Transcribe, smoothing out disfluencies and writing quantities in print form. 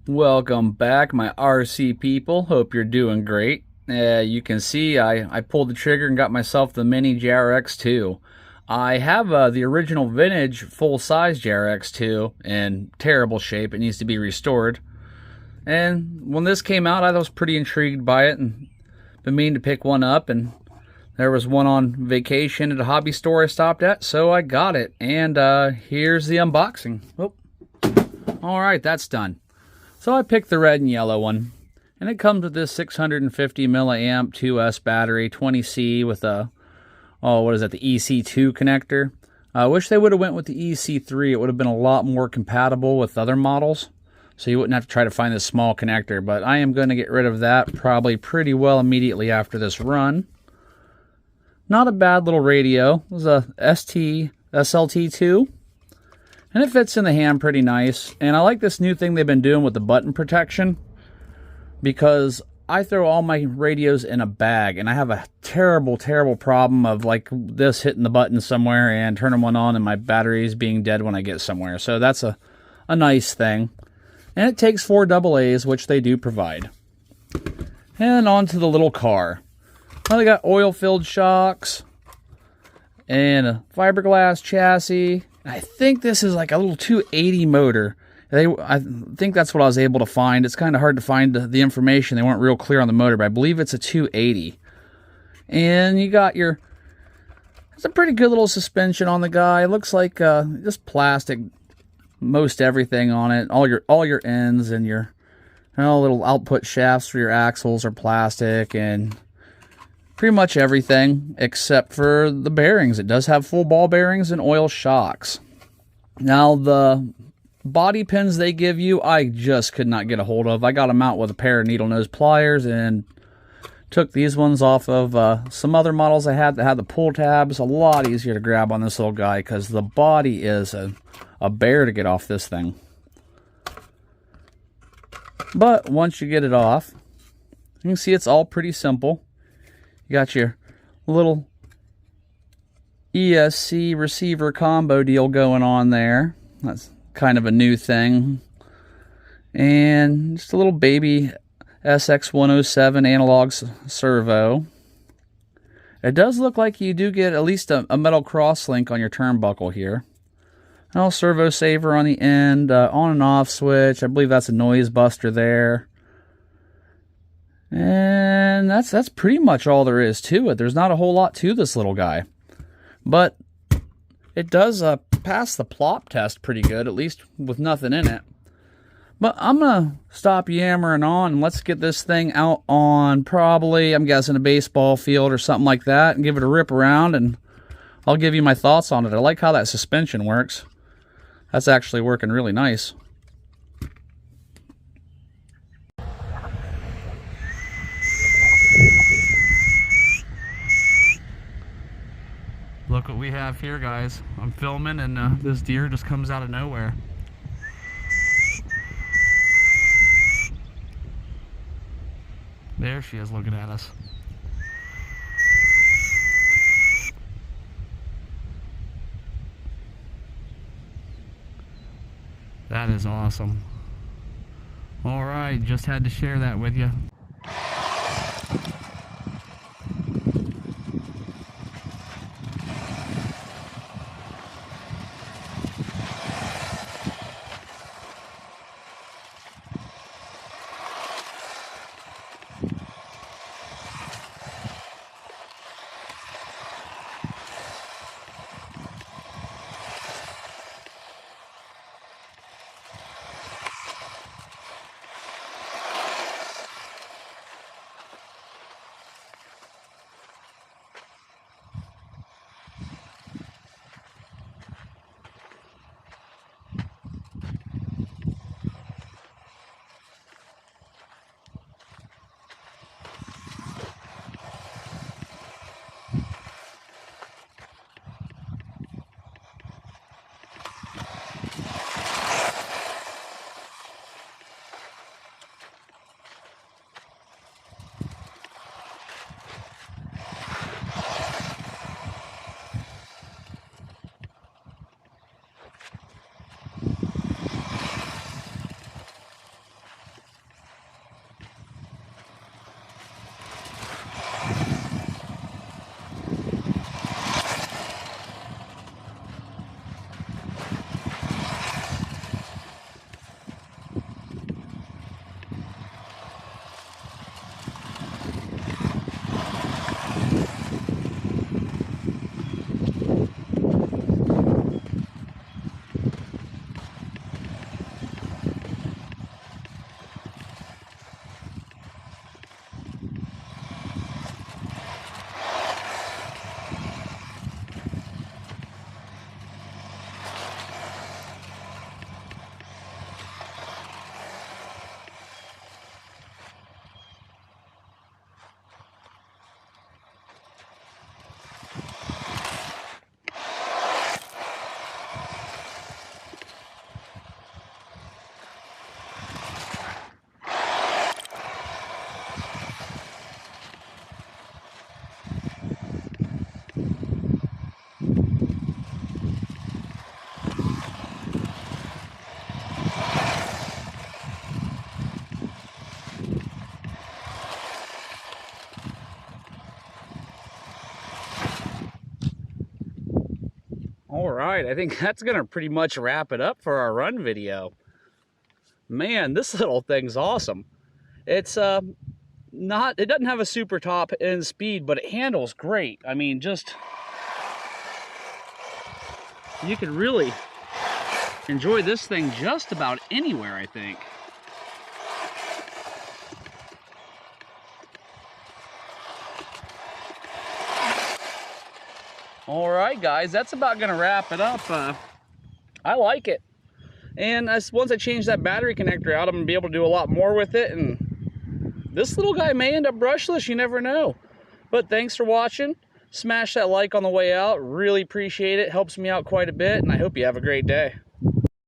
Welcome back, my RC people. Hope you're doing great. You can see I pulled the trigger and got myself the mini JRx2. I have the original vintage full-size JRx2 in terrible shape. It needs to be restored. And when this came out, I was pretty intrigued by it and been meaning to pick one up. And there was one on vacation at a hobby store I stopped at, so I got it. And here's the unboxing. Oh, all right, that's done. So I picked the red and yellow one, and it comes with this 650 milliamp 2S battery, 20C with a, what is that, the EC2 connector. I wish they would have went with the EC3. It would have been a lot more compatible with other models, so you wouldn't have to try to find this small connector. But I am going to get rid of that probably pretty well immediately after this run. Not a bad little radio. It was a SLT2. And it fits in the hand pretty nice. And I like this new thing they've been doing with the button protection, because I throw all my radios in a bag, and I have a terrible, terrible problem of like this hitting the button somewhere and turning one on and my batteries being dead when I get somewhere. So that's a nice thing. And it takes 4 AA's, which they do provide. And on to the little car. Well, they got oil-filled shocks and a fiberglass chassis. I think this is like a little 280 motor. I think that's what I was able to find. It's kind of hard to find the information. They weren't real clear on the motor, but I believe it's a 280. And you got it's a pretty good little suspension on the guy. It looks like just plastic, most everything on it. All your ends and your little output shafts for your axles are plastic, and pretty much everything except for the bearings. It does have full ball bearings and oil shocks. Now, the body pins they give you, I just could not get a hold of. I got them out with a pair of needle nose pliers and took these ones off of some other models I had that had the pull tabs. A lot easier to grab on this little guy because the body is a bear to get off this thing. But once you get it off, you can see it's all pretty simple. You got your little ESC receiver combo deal going on there. That's kind of a new thing. And just a little baby SX107 analog servo. It does look like you do get at least a metal cross link on your turnbuckle here. A little servo saver on the end, on and off switch. I believe that's a noise buster there. And that's pretty much all there is to it. There's not a whole lot to this little guy. But it does pass the plop test pretty good, at least with nothing in it. But I'm going to stop yammering on, and let's get this thing out on probably, I'm guessing, a baseball field or something like that, and give it a rip around, and I'll give you my thoughts on it. I like how that suspension works. That's actually working really nice. Look what we have here, guys. I'm filming, and this deer just comes out of nowhere. There she is looking at us. That is awesome. All right, just had to share that with you. right, I think that's gonna pretty much wrap it up for our run video. Man, this little thing's awesome. It's it doesn't have a super top end speed, but it handles great. I mean, just, you can really enjoy this thing just about anywhere, I think. All right, guys, that's about gonna wrap it up. I like it. And once I change that battery connector out, I'm gonna be able to do a lot more with it. And this little guy may end up brushless, you never know. But thanks for watching. Smash that like on the way out. Really appreciate it. Helps me out quite a bit. And I hope you have a great day.